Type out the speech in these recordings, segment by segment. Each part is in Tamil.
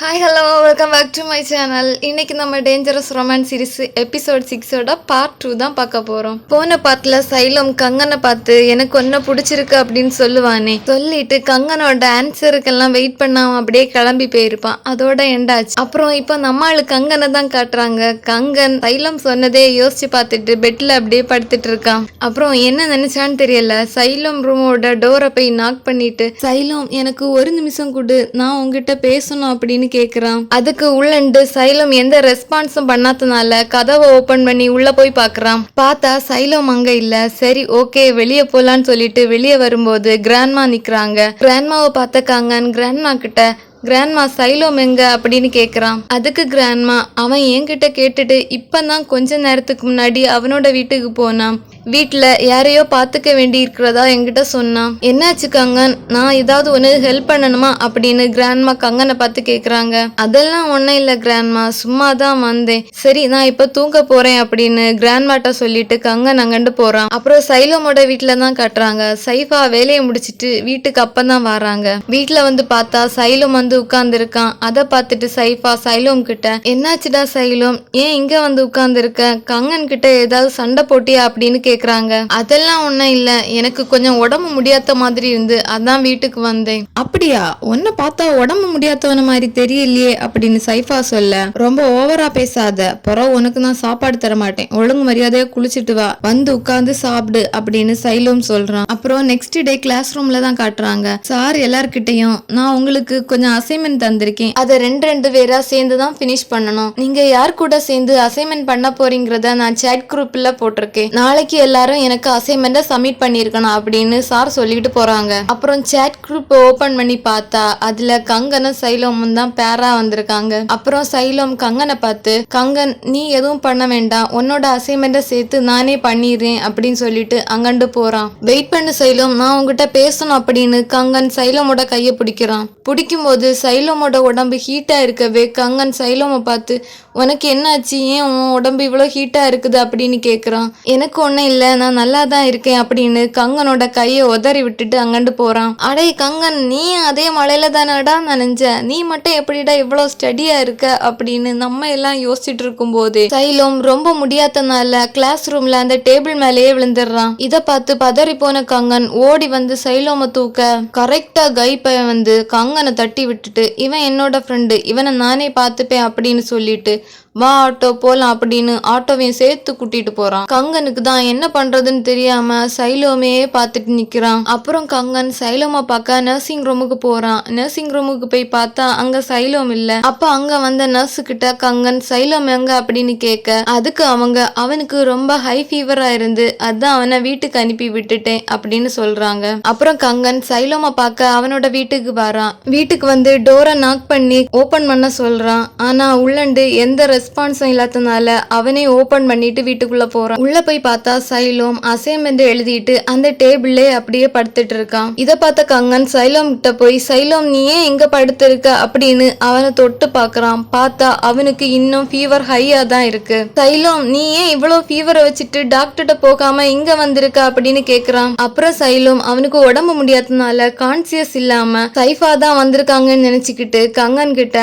Hi hello welcome back to my channel. இன்னைக்கு நம்ம டேஞ்சரஸ் ரொமான்ஸ் சீரிஸ் எபிசோட் 6ஓட பார்ட் 2 தான் பார்க்க போகிறோம். போன பார்ட்டில் சைலம் கங்கனை பார்த்து எனக்கு ஒன்று பிடிச்சிருக்கு அப்படின்னு சொல்லுவானே, சொல்லிட்டு கங்கனோட ஆன்சருக்கெல்லாம் வெயிட் பண்ணாமல் அப்படியே கிளம்பி போயிருப்பான். அதோட எண்டாச்சு. அப்புறம் இப்போ நம்மளுக்கு கங்கனை தான் காட்டுறாங்க. கங்கன் சைலம் சொன்னதே யோசிச்சு பார்த்துட்டு பெட்டில் அப்படியே படுத்துட்டு இருக்கான். அப்புறம் என்ன நினைச்சான்னு தெரியல, சைலம் ரூமோட டோரை போய் நாக் பண்ணிட்டு, சைலம் எனக்கு ஒரு நிமிஷம் கொடு, நான் உங்ககிட்ட பேசணும் அப்படின்னு கேக்குறான். அதுக்கு உள்ளண்டு சைலம் எந்த ரெஸ்பான்ஸும் பண்ணாதனால கதவை ஓபன் பண்ணி உள்ள போய் பாக்குறான். பார்த்தா சைலம் அங்க இல்ல. சரி ஓகே வெளியே போலான்னு சொல்லிட்டு வெளியே வரும்போது கிராண்ட்மா நிக்கிறாங்க. கிராண்ட்மாவை பார்த்த கங்கன் கிராண்ட்மா கிட்ட, கிராண்ட்மா சைலம் எங்க அப்படின்னு கேக்குறான். அதுக்கு கிராண்ட்மா, அவன் என்கிட்ட கேட்டுட்டு இப்பதான் கொஞ்ச நேரத்துக்கு முன்னாடி அவனோட வீட்டுக்கு போனான். வீட்டுல யாரையோ பாத்துக்க வேண்டி இருக்கிறதா என்கிட்ட சொன்னான். என்னாச்சு கங்கன், நான் ஏதாவது ஒன்று ஹெல்ப் பண்ணணுமா அப்படின்னு கிராண்ட்மா கங்கனை பார்த்து கேக்குறாங்க. அதெல்லாம் ஒன்னும் இல்ல கிராண்ட்மா, சும்மா தான் வந்தேன். சரி நான் இப்ப தூங்க போறேன் அப்படின்னு கிராண்ட்மாட்ட சொல்லிட்டு கங்கன் அங்கண்டு போறான். அப்புறம் சைலமோட வீட்டுல தான் காட்டுறாங்க. சைஃபா வேலையை முடிச்சிட்டு வீட்டுக்கு அப்பதான் வராங்க. வீட்டுல வந்து பார்த்தா சைலம் வந்து உட்கார்ந்து இருக்கான். அதை பார்த்துட்டு சைஃபா சைலம் கிட்ட, என்னாச்சுடா சைலம், ஏன் இங்க வந்து உட்கார்ந்து இருக்க, கங்கன் கிட்ட ஏதாவது சண்டை போட்டியா அப்படின்னு கேக்குறாங்க. அதெல்லாம் ஒன்னும் இல்ல, எனக்கு கொஞ்சம் உடம்பு முடியாத மாதிரி இருந்து அதான் வீட்டுக்கு வந்தேன். அப்படியா, உன்னை பார்த்தா உடம்பு முடியாதவன மாதிரி தெரியலையே அப்படின்னு சைஃபா சொல்ல, ரொம்ப ஓவரா பேசாத, பிறகு உனக்கு நான் சாப்பாடு தர மாட்டேன், ஒழுங்கு மரியாதையா குளிச்சுட்டு வா, வந்து உட்கார்ந்து சாப்பிடு அப்படின்னு சைலம் சொல்றான். அப்புறம் நெக்ஸ்ட் டே கிளாஸ் ரூம்ல தான் காட்டுறாங்க. சார் எல்லார்கிட்டையும், நான் உங்களுக்கு கொஞ்சம் அசைன்மெண்ட் தந்திருக்கேன், அதை ரெண்டு பேரா சேர்ந்து தான் பினிஷ் பண்ணணும். நீங்க யார் கூட சேர்ந்து அசைன்மெண்ட் பண்ண போறீங்கிறத நான் சேட் குரூப்ல போட்டிருக்கேன். நாளைக்கு எல்லாரும் எனக்கு அசைன்மெண்ட்டை சப்மிட் பண்ணிருக்கணும் அப்படின்னு சார் சொல்லிட்டு போறாங்க. அப்புறம் சேட் குரூப் ஓபன் பண்ணி பார்த்தா அதுல கங்கனும் சைலமும் தான் பேரா வந்திருக்காங்க. அப்புறம் சைலம் கங்கனை பார்த்து, கங்கன் நீ எதுவும் பண்ண வேண்டாம், உன்னோட அசைன்மெண்ட்டை சேர்த்து நானே பண்ணிடுறேன் அப்படின்னு சொல்லிட்டு அங்கண்டு போறான். வெயிட் பண்ணு சைலம், நான் உங்ககிட்ட பேசணும் அப்படின்னு கங்கன் சைலமோட கையை பிடிக்கிறான். பிடிக்கும் போது சைலமோட உடம்பு ஹீட்டா இருக்கவே கங்கன் சைலமை பார்த்து, உனக்கு என்னாச்சு, ஏன் உன் உடம்பு இவ்வளவு ஹீட்டா இருக்குது அப்படின்னு கேக்குறான். எனக்கு ஒன்னும் இல்ல, நான் நல்லா தான் இருக்கேன் அப்படின்னு கங்கனோட கையை உதறி விட்டுட்டு அங்கண்டு போறான். அடே கங்கன், நீ அதே மலையில தானடா நனைஞ்ச, நீ மட்டும் எப்படிடா இவ்வளவு ஸ்டடியா இருக்க அப்படின்னு நம்ம எல்லாம் யோசிச்சுட்டு இருக்கும் போது சைலம் ரொம்ப முடியாதனால கிளாஸ் ரூம்ல அந்த டேபிள் மேலேயே விழுந்துடுறான். இதை பார்த்து பதறி போன கங்கன் ஓடி வந்து சைலோம தூக்க கரெக்டா கைப்பைய வந்து கங்கனை தட்டி விட்டுட்டு, இவன் என்னோட ஃப்ரெண்டு, இவனை நானே பார்த்துப்பேன் அப்படின்னு சொல்லிட்டு, வா ஆட்டோ போலாம் அப்படின்னு ஆட்டோவையும் சேர்த்து கூட்டிட்டு போறான். கங்கனுக்கு தான் என்ன பண்றதுன்னு தெரியாம சைலோமே பார்த்துட்டு நிக்கிறான். அப்புறம் கங்கன் சைலோமா பார்க்க நர்சிங் ரூமுக்கு போறான். நர்சிங் ரூமுக்கு போய் பார்த்தா அங்க சைலோம் இல்ல. அப்ப அங்க வந்த நர்ஸ் கிட்ட கங்கன் சைலோம் எங்க அப்படின்னு கேட்க, அதுக்கு அவங்க, அவனுக்கு ரொம்ப ஹை ஃபீவரா இருந்து அதான் அவனை வீட்டுக்கு அனுப்பி விட்டுட்டேன் அப்படின்னு சொல்றாங்க. அப்புறம் கங்கன் சைலோமா பார்க்க அவனோட வீட்டுக்கு வரான். வீட்டுக்கு வந்து டோரை நாக் பண்ணி ஓபன் பண்ண சொல்றான். ஆனா உள்ளண்டு எந்த ரெஸ்பான்ஸும் இல்லாதனால அவனே ஓபன் பண்ணிட்டு வீட்டுக்குள்ள போறான். உள்ள போய் பார்த்தா சைலம் அசைன்மெண்ட் எழுதிட்டு அந்த டேபிள்லே அப்படியே படுத்துட்டு இருக்கான். இத பார்த்த கங்கன் சைலம் கிட்ட போய், சைலம் நீ ஏன் எங்க படுத்திருக்க அப்படின்னு அவனை தொட்டு பாக்குறான். பார்த்தா அவனுக்கு இன்னும் ஃபீவர் ஹையா தான் இருக்கு. சைலம் நீ ஏன் இவ்வளவு ஃபீவரை வச்சுட்டு டாக்டர்கிட்ட போகாம இங்க வந்திருக்க அப்படின்னு கேக்குறான். அப்புறம் சைலம் அவனுக்கு உடம்பு முடியாதனால கான்சியஸ் இல்லாம சைஃபா தான் வந்திருக்காங்கன்னு நினைச்சுக்கிட்டு கங்கன் கிட்ட,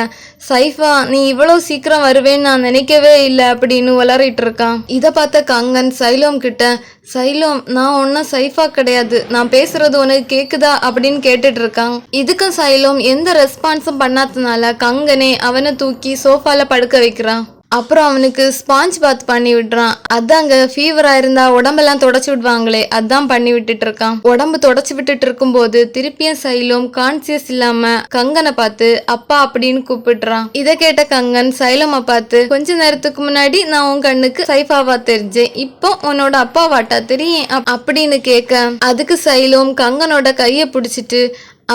சைஃபா நீ இவ்வளவு சீக்கிரம் வருவேன்னு நான் நினைக்கவே இல்லை அப்படின்னு வளரிட்டு இருக்கான். இதை பார்த்த கங்கன் சைலம் கிட்ட, சைலம் நான் ஒன்னும் சைஃபா கிடையாது, நான் பேசுறது உனக்கு கேக்குதா அப்படின்னு கேட்டுட்டு இருக்கான். இதுக்கும் சைலம் எந்த ரெஸ்பான்ஸும் பண்ணாதனால கங்கனே அவனை தூக்கி சோஃபால படுக்க வைக்கிறான். அப்புறம் அவனுக்கு ஸ்பாஞ்ச் பாத் பண்ணி விடுறான். அதாங்க ஃபீவரா இருந்தா உடம்பெல்லாம் தொடச்சு விடுவாங்களே, அதான் பண்ணி விட்டுட்டு இருக்கான். உடம்பு தொடச்சு விட்டுட்டு இருக்கும் போது திருப்பியும் சைலம் கான்சியஸ் இல்லாம கங்கனை பார்த்து அப்பா அப்படின்னு கூப்பிடுறான். இதை கேட்ட கங்கன் சைலமை பார்த்து, கொஞ்ச நேரத்துக்கு முன்னாடி நான் உன் கண்ணுக்கு சைஃபாவா தெரிஞ்சேன், இப்போ உன்னோட அப்பாவாட்டா தெரியும் அப்படின்னு கேட்க, அதுக்கு சைலம் கங்கனோட கையை பிடிச்சிட்டு,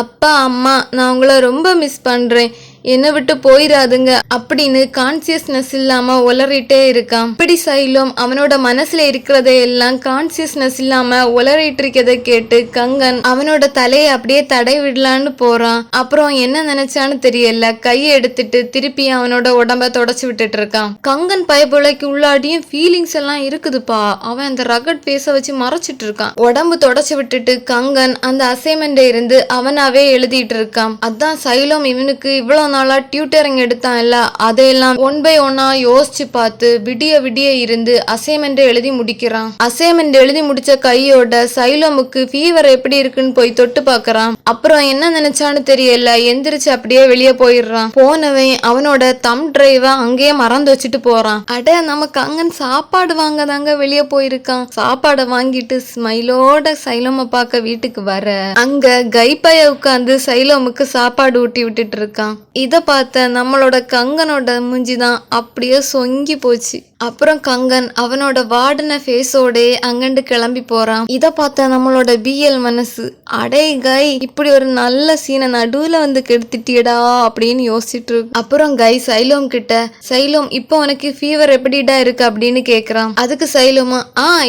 அப்பா அம்மா நான் உங்களை ரொம்ப மிஸ் பண்றேன், என்னை விட்டு போயிடாதுங்க அப்படின்னு கான்சியஸ்னஸ் இல்லாம உளறிட்டே இருக்கான். இப்படி சைலம் அவனோட மனசுல இருக்கிறதை எல்லாம் கான்சியஸ்னஸ் இல்லாம உளறிட்டு இருக்கிறத கேட்டு கங்கன் அவனோட தலையை அப்படியே தடை விடலான்னு போறான். அப்புறம் என்ன நினைச்சான்னு தெரியல, கையை எடுத்துட்டு திருப்பி அவனோட உடம்ப தொடச்சு விட்டுட்டு இருக்கான். கங்கன் பயபுலைக்கு உள்ளாடியும் ஃபீலிங்ஸ் எல்லாம் இருக்குதுப்பா, அவன் அந்த ரகட் பேச வச்சு மறைச்சிட்டு இருக்கான். உடம்பு தொடச்சு விட்டுட்டு கங்கன் அந்த அசைன்மெண்ட் இருந்து அவனாவே எழுதிட்டு இருக்கான். அதான் சைலம் இவனுக்கு இவ்வளவு நாளா டியூட்டரிங் எடுத்தான்ல அதையெல்லாம் ஒன் பை ஒன்னா யோசிச்சு பார்த்து விடிய விடிய இருந்து அசைன்மெண்ட் எழுதி முடிக்கிறான். அசைன்மெண்ட் எழுதி முடிச்ச கையோட சைலோமுக்கு ஃபீவர் எப்படி இருக்குன்னு போய் தொட்டு பாக்குறான். அப்புறம் என்ன நினைச்சான்னு தெரியல, எந்திரிச்சு அப்படியே வெளியே போயிடுறான். போனவன் அவனோட தம் டிரைவ அங்கேயே மறந்து வச்சுட்டு போறான். அட நம்ம கங்கன் சாப்பாடு வாங்க தாங்க வெளியே போயிருக்கான். சாப்பாடை வாங்கிட்டு ஸ்மைலோட சைலோம பார்க்க வீட்டுக்கு வர அங்க கைப்பைய உட்காந்து சைலோமுக்கு சாப்பாடு ஊட்டி விட்டுட்டு இருக்கான். இத பார்த்த நம்மளோட கங்கனோட மூஞ்சிதான் அப்படியே சொங்கி போச்சு. அப்புறம் கங்கன் அவனோட வாடின ஃபேஸோட அங்கண்டு கிளம்பி போறான். இத பார்த்த நம்மளோட பிஎல் மனசு அடே கை இப்படி ஒரு நல்ல சீனை நடுவுல வந்து கெடுத்துட்டியடா அப்படின்னு யோசிச்சுட்டு இருக்கு. அப்புறம் கை சைலோம் கிட்ட, சைலோம் இப்போ உனக்கு ஃபீவர் எப்படிடா இருக்கு அப்படின்னு கேக்குறான். அதுக்கு சைலோமா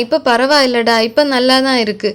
இப்ப பரவாயில்லடா, இப்ப நல்லா தான் இருக்கு.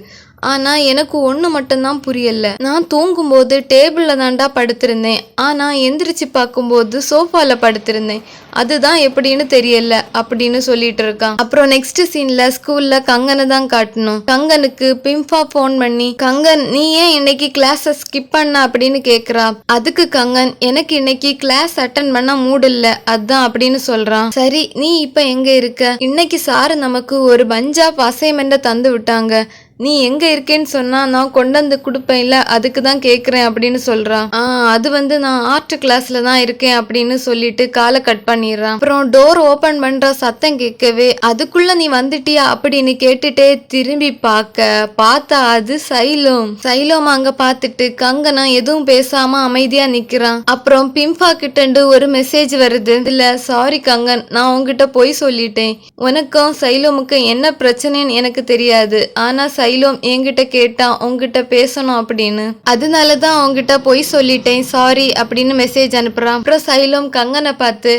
ஆனா எனக்கு ஒண்ணு மட்டும்தான் புரியல. நான் தூங்கும்போது டேபிள்ல தாண்டா படுத்திருந்தேன், ஆனா எந்திரிச்சு பார்க்கும்போது சோஃபால படுத்திருந்தேன். அதுதான் எப்படின்னு தெரியல அப்படின்னு சொல்லிட்டு இருக்கான். அப்புறம் நெக்ஸ்ட் சீன்ல ஸ்கூல்ல கங்கனை தான் காட்டணும். கங்கனுக்கு பிம்பா போன் பண்ணி, கங்கன் நீ ஏன் இன்னைக்கு கிளாஸ ஸ்கிப் பண்ண அப்படின்னு கேக்குறா. அதுக்கு கங்கன், எனக்கு இன்னைக்கு கிளாஸ் அட்டன் பண்ண மூட் இல்ல அதான் அப்படின்னு சொல்றான். சரி நீ இப்ப எங்க இருக்க? இன்னைக்கு சாரு நமக்கு ஒரு பஞ்ச் ஆஃப் அசைன்மெண்ட தந்து விட்டாங்க, நீ எங்க இருக்கேன்னு சொன்னா நான் கொண்டு வந்து கொடுப்பேன்ல, அதுக்கு தான் கேக்குறேன் அப்படின்னு சொல்றான். அது வந்து நான் ஆர்ட் கிளாஸ்ல தான் இருக்கேன் அப்படின்னு சொல்லிட்டு காலை கட் பண்ணிடுறான். அப்புறம் டோர் ஓபன் பண்ற சத்தம் கேட்கவே அதுக்குள்ள நீ வந்துட்டியா அப்படின்னு கேட்டுட்டே திரும்பி பார்த்தா அது சைலோம் அங்க பாத்துட்டு கங்கனா எதுவும் பேசாம அமைதியா நிக்கிறான். அப்புறம் பிம்பா கிட்ட ஒரு மெசேஜ் வருது. இல்ல சாரி கங்கன், நான் உங்ககிட்ட போய் சொல்லிட்டேன். உனக்கும் சைலோமுக்கு என்ன பிரச்சனைன்னு எனக்கு தெரியாது, ஆனா சைலோம் என்கிட்ட கேட்டான் உங்ககிட்ட பேசணும் அப்படின்னு, அதனாலதான் அவங்கிட்ட போய் சொல்லிட்டேன் சாரி அப்படின்னு மெசேஜ் அனுப்புறான். அப்புறம் சைலோம் கங்கனை பார்த்து,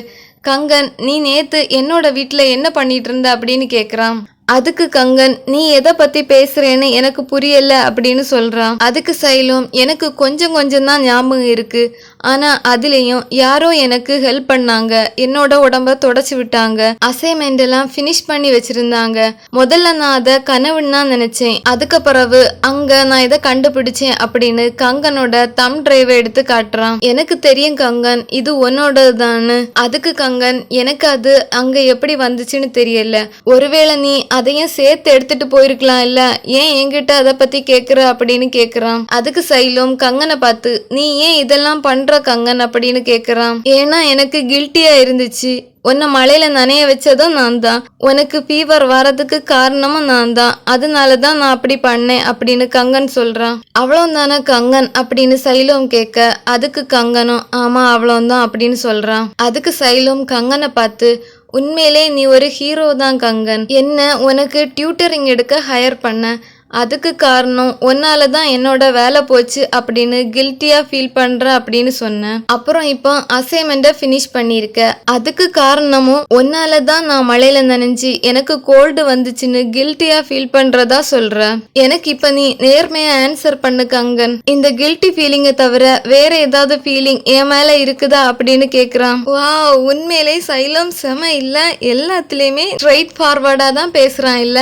கங்கன் நீ நேத்து என்னோட வீட்டுல என்ன பண்ணிட்டு இருந்த அப்படின்னு கேக்குறான். அதுக்கு கங்கன், நீ எதை பத்தி பேசுறேன்னு எனக்கு புரியல அப்படின்னு சொல்றான். அதுக்கு சைலோம், எனக்கு கொஞ்சம் தான் ஞாபகம் இருக்கு, ஆனா அதுலயும் யாரோ எனக்கு ஹெல்ப் பண்ணாங்க, என்னோட உடம்ப தொடச்சு விட்டாங்க, அசைன்மெண்ட் எல்லாம் பினிஷ் பண்ணி வச்சிருந்தாங்க. முதல்ல நான் அதை கனவுன்னு தான் நினைச்சேன், அதுக்கு பிறகு அங்க நான் இதை கண்டுபிடிச்சேன் அப்படின்னு கங்கனோட தம் டிரைவை எடுத்து காட்டுறான். எனக்கு தெரியும் கங்கன் இது உன்னோடதான்னு. அதுக்கு கங்கன், எனக்கு அது அங்க எப்படி வந்துச்சுன்னு தெரியல, ஒருவேளை நீ அதையும் சேர்த்து எடுத்துட்டு போயிருக்கலாம் இல்ல, ஏன் என்கிட்ட அதை பத்தி கேக்குற அப்படின்னு கேக்குறான். அதுக்கு சைலோம் கங்கனை பார்த்து, நீ ஏன் இதெல்லாம் பண்ற கங்கன் அப்படின்னு கேக்குறான். ஏன்னா எனக்கு கில்ட்டியா இருந்துச்சு, உன்னை மழையில நனைய வச்சதும் நான் தான், உனக்கு ஃபீவர் வரதுக்கு காரணமும் நான் தான், அதனாலதான் நான் அப்படி பண்ணேன் அப்படின்னு கங்கன் சொல்றான். அவ்வளவுதானே கங்கன் அப்படின்னு சைலோம் கேட்க, அதுக்கு கங்கனும் ஆமா அவ்வளவுதான் அப்படின்னு சொல்றான். அதுக்கு சைலோம் கங்கனை பார்த்து, உண்மையிலே நீ ஒரு ஹீரோ தான் கங்கன், என்ன உனக்கு டியூட்டரிங் எடுக்க ஹையர் பண்ண, அதுக்கு காரணம் உன்னால தான் என்னோட வேலை போச்சு அப்படின்னு கில்ட்டியா ஃபீல் பண்ற அப்படின்னு சொன்னேன். அப்புறம் இப்போ அசைன்மெண்ட்டை ஃபினிஷ் பண்ணியிருக்க, அதுக்கு காரணமும் உன்னால தான் நான் மழையில நனைஞ்சு எனக்கு கோல்டு வந்துச்சுன்னு கில்ட்டியா ஃபீல் பண்றதா சொல்ற. எனக்கு இப்ப நீ நேர்மையா ஆன்சர் பண்ணு கங்கன், இந்த கில்ட்டி ஃபீலிங்கை தவிர வேற ஏதாவது ஃபீலிங் என் மேல இருக்குதா அப்படின்னு கேக்குறான். வா உண்மையிலே சைலம் செம இல்ல, எல்லாத்துலயுமே ஸ்ட்ரைட் ஃபார்வர்டா தான் பேசுறான் இல்ல.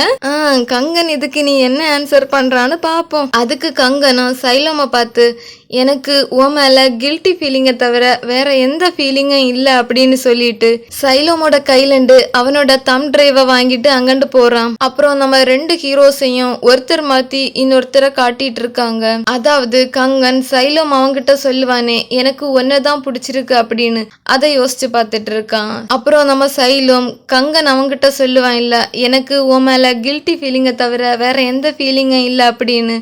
கங்கன் இதுக்கு நீ என்ன ஆன்சர் பண்றான்னு பாப்போம். அதுக்கு கங்கனும் சைலோம பார்த்து, எனக்கு உன் மேல கில்ட்டி ஃபீலிங்கை தவிர வேற எந்த ஃபீலிங்கும் இல்ல அப்படின்னு சொல்லிட்டு சைலோமோட கையிலண்டு அவனோட தம் டிரைவை வாங்கிட்டு அங்கண்டு போறான். அப்புறம் நம்ம ரெண்டு ஹீரோஸையும் ஒருத்தர் மாத்தி இன்னொருத்தரை காட்டிட்டு இருக்காங்க. அதாவது கங்கன் சைலோம் அவங்கிட்ட சொல்லுவானே எனக்கு ஒன்னதான் பிடிச்சிருக்கு அப்படின்னு, அதை யோசிச்சு பார்த்துட்டு இருக்கான். அப்புறம் நம்ம சைலோம் கங்கன் அவங்கிட்ட சொல்லுவான் இல்ல எனக்கு உன் மேல கில்ட்டி ஃபீலிங்கை தவிர வேற எந்த ஃபீலிங்கும் இல்ல அப்படின்னு,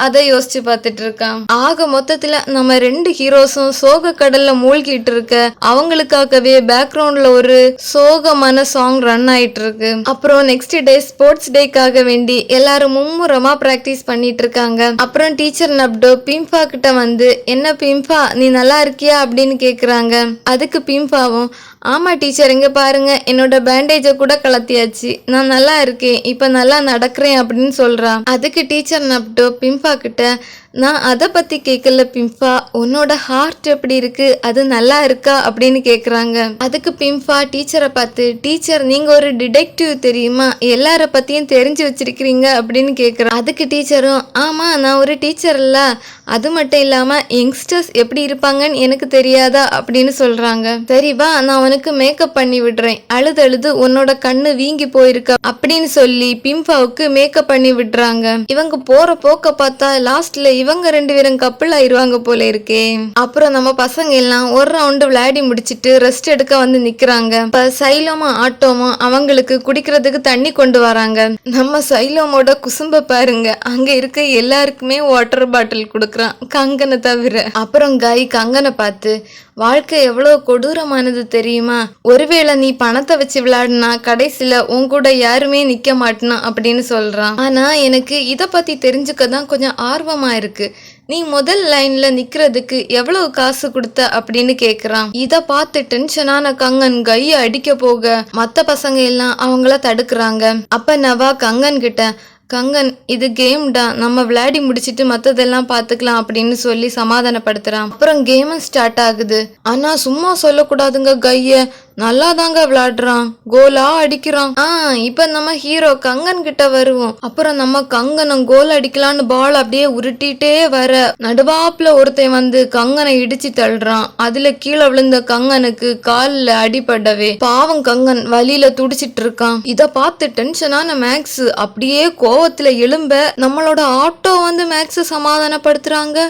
அதை யோசிச்சு பார்த்துட்டு இருக்கான். ஆக மொத்தத்துல நம்ம ரெண்டு ஹீரோஸும் சோக கடல்ல மூழ்கிட்டு இருக்க, அவங்களுக்காகவே பேக்ரவுண்ட்ல ஒரு சோகமான சாங் ரன் ஆயிட்டு இருக்கு. அப்புறம் நெக்ஸ்ட் டே ஸ்போர்ட்ஸ் டேக்காக வேண்டி எல்லாரும் மும்முரமா பிராக்டிஸ் பண்ணிட்டு இருக்காங்க. அப்புறம் டீச்சர் நப்டோ பிம்பா கிட்ட வந்து, என்ன பிம்பா நீ நல்லா இருக்கியா அப்படின்னு கேக்குறாங்க. அதுக்கு பிம்பாவும், ஆமா டீச்சர் இங்க பாருங்க என்னோட பேண்டேஜை கூட கலத்தியாச்சு, நான் நல்லா இருக்கேன், இப்ப நல்லா நடக்கிறேன் அப்படின்னு சொல்றான். அதுக்கு டீச்சர் நப்டோ பிம்பா கிட்ட, நான் அதை பத்தி கேட்கல பிம்பா, உன்னோட ஹார்ட் எப்படி இருக்கு, அது நல்லா இருக்கா அப்படின்னு கேக்குறாங்க. அதுக்கு பிம்பா டீச்சரை பார்த்து, டீச்சர் நீங்க ஒரு டிடெக்டிவ் தெரியுமா, எல்லார பத்தியும் தெரிஞ்சு வச்சிருக்கிறீங்க அப்படின்னு கேக்குறான். அதுக்கு டீச்சரும், ஆமா நான் ஒரு டீச்சர் இல்ல, அது மட்டும் இல்லாம யங்ஸ்டர்ஸ் எப்படி இருப்பாங்கன்னு எனக்கு தெரியாதா அப்படின்னு சொல்றாங்க. சரி வா நான் உனக்கு மேக்கப் பண்ணி விடுறேன், அழுது அழுது உன்னோட கண்ணு வீங்கி போயிருக்க அப்படின்னு சொல்லி பிம்பாவுக்கு மேக்கப் பண்ணி விடுறாங்க. இவங்க போற போக்க பார்த்தா லாஸ்ட்ல இவங்க 2 பேரும் கப்பிள் ஆயிருவாங்க போல இருக்கே. அப்புறம் நம்ம பசங்க எல்லாம் ஒரு ரவுண்டு விளையாடி முடிச்சிட்டு ரெஸ்ட் எடுக்க வந்து நிக்கிறாங்க. இப்ப சைலமும் ஆட்டோமும் அவங்களுக்கு குடிக்கிறதுக்கு தண்ணி கொண்டு வராங்க. நம்ம சைலமோட குசும்ப பாருங்க, அங்க இருக்க எல்லாருக்குமே வாட்டர் பாட்டில் கொடுக்குறான், கங்கனை தவிர. அப்புறம் காய் கங்கனை பார்த்து, வாழ்க்கை எவ்வளவு கொடூரமானது தெரியுமா, ஒருவேளை நீ பணத்தை வச்சு விளையாடுனா கடைசியில உன் கூட யாருமே நிக்க மாட்டேனா அப்படின்னு சொல்றான். ஆனா எனக்கு இத பத்தி தெரிஞ்சுக்க தான் கொஞ்சம் ஆர்வமா இருக்கு, நீ முதல் லைன்ல நிக்கிறதுக்கு எவ்வளவு காசு கொடுத்த அப்படின்னு கேக்குறான். இத பார்த்து டென்ஷனான கங்கன் கைய அடிக்க போக மத்த பசங்க எல்லாம் அவங்கள தடுக்கிறாங்க. அப்ப நவா கங்கன் கிட்ட, கங்கன் இது கேம்டா, நம்ம விளையாடி முடிச்சிட்டு மத்ததெல்லாம் பாத்துக்கலாம் அப்படின்னு சொல்லி சமாதானப்படுத்துறான். அப்புறம் கேமும் ஸ்டார்ட் ஆகுது. ஆனா சும்மா சொல்லக்கூடாதுங்க, கைய நல்லா தாங்க விளையாடுறான், கோலா அடிக்கிறான். இப்ப நம்ம ஹீரோ கங்கன் கிட்ட வருவோம். அப்புறம் நம்ம கங்கனம் கோல் அடிக்கலான்னு பால் அப்படியே உருட்டிட்டே வர நடுவாப்புல ஒருத்தன் வந்து கங்கனை இடிச்சு தள்ளுறான். அதுல கீழே விழுந்த கங்கனுக்கு காலில் அடிபடவே பாவம் கங்கன் வலியில துடிச்சிட்டு இருக்கான். இத பார்த்து டென்ஷனான மேக்ஸ் அப்படியே கோவத்துல எழும்ப நம்மளோட ஆட்டோ வந்து மேக்ஸ் சமாதானப்படுத்துறாங்க.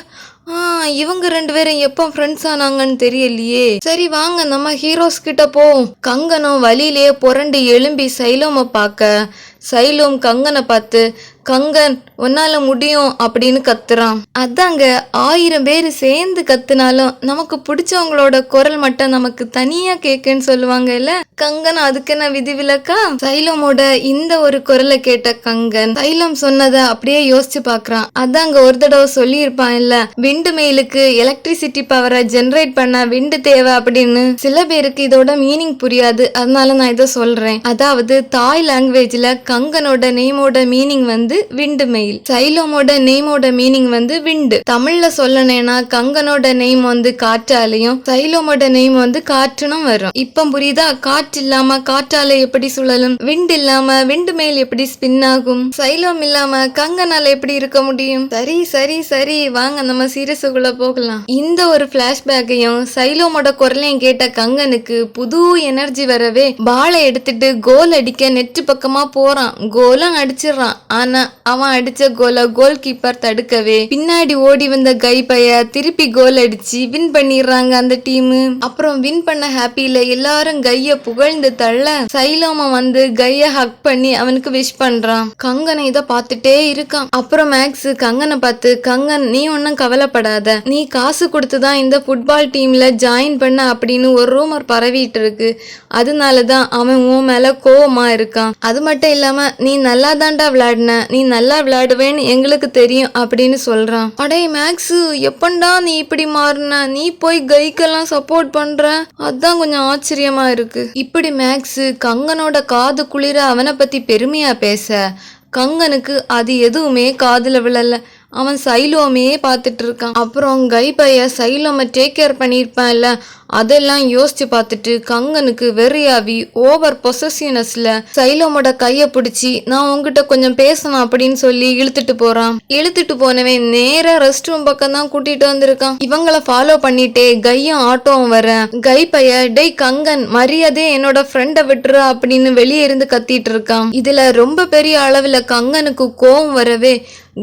இவங்க 2 பேரும் எப்போ ஃப்ரெண்ட்ஸ் ஆனாங்கன்னு தெரியலையே. சரி வாங்க நம்ம ஹீரோஸ் கிட்ட போவோம். கங்கனும் வழியிலேயே புரண்டு எழும்பி சைலோமை பார்க்க, சைலோம் கங்கனை பார்த்து, கங்கன் உன்னால முடியும் அப்படின்னு கத்துறான். அதாங்க 1000 பேர் சேர்ந்து கத்துனாலும் நமக்கு பிடிச்சவங்களோட குரல் மட்டும் நமக்கு தனியா கேக்குன்னு சொல்லுவாங்க இல்ல. கங்கன் அதுக்கு என்ன விதிவிலக்கா? சைலமோட இந்த ஒரு குரலை கேட்ட கங்கன் சைலம் சொன்னதை அப்படியே யோசிச்சு பாக்குறான். அதாங்க ஒரு தடவை சொல்லி இருப்பான் இல்ல, விண்டு மெயிலுக்கு எலக்ட்ரிசிட்டி பவரை ஜெனரேட் பண்ண விண்டு தேவை அப்படின்னு. சில பேருக்கு இதோட மீனிங் புரியாது, அதனால நான் இதை சொல்றேன். அதாவது தாய் லாங்குவேஜ்ல கங்கனோட நேமோட மீனிங் வந்து விண்டு மெயில், சைலமோட நேமோட மீனிங் வந்து விண்டு. தமிழ்ல சொல்லனேனா கங்கனோட நேம் வந்து காற்றாலையும் சைலமோட நேம் வந்து காற்றுனும் வரும். இப்ப புரியுதா? காற்று இல்லாம காற்றாலை எப்படி சுழலும், விண்டு இல்லாம விண்டு மெயில் எப்படி ஸ்பின் ஆகும், சைலம் இல்லாம கங்கனால எப்படி இருக்க முடியும். சரி சரி சரி வாங்க நம்ம சீரியஸுக்குள்ள போகலாம். இந்த ஒரு பிளாஷ்பேக்கையும் சைலமோட குரலையும் கேட்ட கங்கனுக்கு புது எனர்ஜி வரவே பாலை எடுத்துட்டு கோல் அடிக்க நெட்டு பக்கமா போறான். கோலும் அடிச்சிடறான். ஆனா அவன் அடிச்ச கோல கோல் கீப்பர் தடுக்கவே பின்னாடி ஓடி வந்த கை பைய திருப்பி கோல் அடிச்சு வின் பண்ணிடுறாங்க அந்த டீம். அப்புறம் வின் பண்ண ஹாப்பில எல்லாரும் கைய புகழ்ந்து தள்ள சைலோம வந்து கைய ஹக் பண்ணி அவனுக்கு விஷ் பண்றான். கங்கனை இத பார்த்துட்டே இருக்கான். அப்புறம் மேக்ஸ் கங்கனை பார்த்து, கங்கன் நீ ஒன்னும் கவலைப்படாத, நீ காசு கொடுத்துதான் இந்த ஃபுட்பால் டீம்ல ஜாயின் பண்ண அப்படின்னு ஒரு ரூமர் பரவிட்டு இருக்கு, அதனாலதான் அவன் உன் மேல கோவமா இருக்கான். அது மட்டும் இல்லாம நீ நல்லா தாண்டா விளையாடின, நீ நல்லா விளையாடுவேன்னு எங்களுக்கு தெரியும் அப்படின்னு சொல்றான். அடே மேக்ஸ் எப்பண்டா நீ இப்படி மாறின, நீ போய் கைக்கெல்லாம் சப்போர்ட் பண்ற, அதான் கொஞ்சம் ஆச்சரியமா இருக்கு. இப்படி மேக்ஸ் கங்கனோட காது குளிர அவனை பத்தி பெருமையா பேச கங்கனுக்கு அது எதுவுமே காதுல விழல. அவன் சைலோமே பார்த்துட்டு இருக்கான். அப்புறம் கை பைய சைலோமை டேக் கேர் பண்ணியிருப்பான் இல்ல, அதெல்லாம் யோசிச்சு பார்த்துட்டு கங்கனுக்கு வெறியாவி ஓவர் பொசசிவ்னஸ்ல சைலோமோட கைய பிடிச்சி நான் உங்ககிட்ட கொஞ்சம் பேசணும் அப்படின்னு சொல்லி இழுத்துட்டு போறான். இழுத்துட்டு போனவன் நேரா ரெஸ்ட் ரூம் பக்கம் தான் கூட்டிட்டு வந்திருக்கான். இவங்கள ஃபாலோ பண்ணிட்டே கையும் ஆட்டோவும் வர கை பைய டேய் கங்கன் மரியாதை என்னோட ஃப்ரெண்டை விட்டுரு அப்படின்னு வெளியே இருந்து கத்திட்டு இருக்கான். இதுல ரொம்ப பெரிய அளவுல கங்கனுக்கு கோவம் வரவே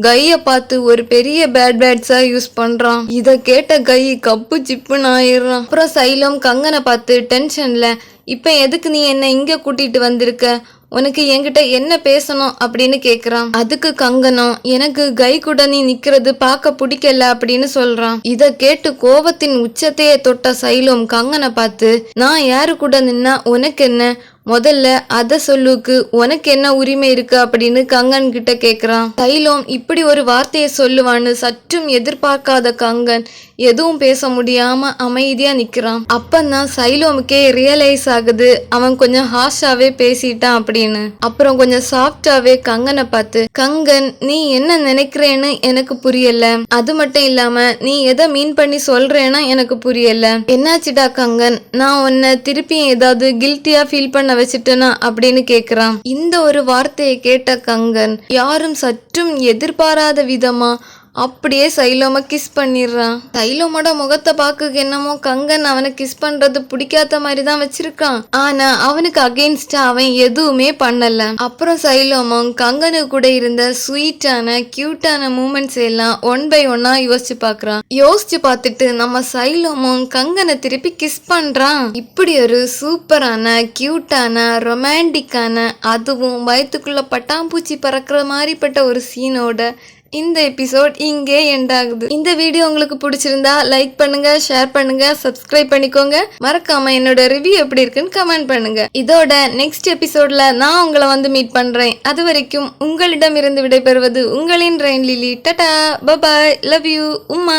கைய பார்த்து ஒரு பெரிய பேட் பேட்ஸா யூஸ் பண்றான். இத கேட்ட கை கப்பு சிப்புன்னு ஆயிடுறான். அப்புறம் சைலம் கங்கனை பார்த்து டென்ஷன்ல, இப்ப எதுக்கு நீ என்ன இங்க கூட்டிட்டு வந்திருக்க, உனக்கு என்கிட்ட என்ன பேசணும் அப்படின்னு கேக்குறான். அதுக்கு கங்கனம், எனக்கு கை கூட நீ நிக்கிறது பார்க்க பிடிக்கல அப்படின்னு சொல்றான். இத கேட்டு கோபத்தின் உச்சத்தையே தொட்ட சைலம் கங்கனை பார்த்து, நான் யாரு கூட நின்னா உனக்கு என்ன, முதல்ல அத சொல்லுக்கு உனக்கு என்ன உரிமை இருக்கு அப்படின்னு கங்கன் கிட்ட கேக்குறான். சைலம் இப்படி ஒரு வார்த்தையை சொல்லுவான்னு சற்றும் எதிர்பார்க்காத கங்கன் எதுவும் பேச முடியாம அமைதியா நிக்கிறான். அப்பதான் சைலோமுக்கே ரியலைஸ் ஆகுது அவன் கொஞ்சம் ஹாஷாவே பேசிட்டான் அப்படின்னு. அப்புறம் கொஞ்சம் சாஃப்டாவே கங்கனை பார்த்து, கங்கன் நீ என்ன நினைக்கிறேன்னு எனக்கு புரியல, அது மட்டும் இல்லாம நீ எதை மீன் பண்ணி சொல்றேன்னா எனக்கு புரியல. என்னாச்சுடா கங்கன், நான் உன்னை திருப்பி ஏதாவது கில்ட்டியா ஃபீல் பண்ண வச்சுட்டேனா அப்படின்னு கேக்குறான். இந்த ஒரு வார்த்தையை கேட்ட கங்கன் யாரும் சற்றும் எதிர்பாராத விதமா அப்படியே சைலோம கிஸ் பண்ணிடுறான். சைலோமோட முகத்தை பார்க்க என்னமோ கங்கன் அவனை கிஸ் பண்றது பிடிக்காத மாதிரி தான் வச்சிருக்கான். ஆனா அவனுக்கு அகெயின்ஸ்டா அவன் எதுவுமே பண்ணல. அப்புறம் சைலோமும் கங்கனு கூட இருந்த ஸ்வீட்டான கியூட்டான மூமெண்ட்ஸ் எல்லாம் ஒன் பை ஒன்னா யோசிச்சு பாக்குறான். யோசிச்சு பார்த்துட்டு நம்ம சைலோமும் கங்கனை திருப்பி கிஸ் பண்றான். இப்படி ஒரு சூப்பரான கியூட்டான ரொமான்டிக்கான, அதுவும் வயிற்றுக்குள்ள பட்டாம்பூச்சி பறக்கிற மாதிரிப்பட்ட ஒரு சீனோட இந்த எபிசோட் இங்கே எண்ட் ஆகுது. இந்த வீடியோ உங்களுக்கு பிடிச்சிருந்தா லைக் பண்ணுங்க, ஷேர் பண்ணுங்க, சப்ஸ்கிரைப் பண்ணிக்கோங்க. மறக்காம என்னோட ரிவ்யூ எப்படி இருக்குன்னு கமெண்ட் பண்ணுங்க. இதோட நெக்ஸ்ட் எபிசோட்ல நான் உங்களை வந்து மீட் பண்றேன். அது வரைக்கும் உங்களிடம் இருந்து விடைபெறுவது உங்களின் rain Lily. Tata, bye bye, love you, உம்மா.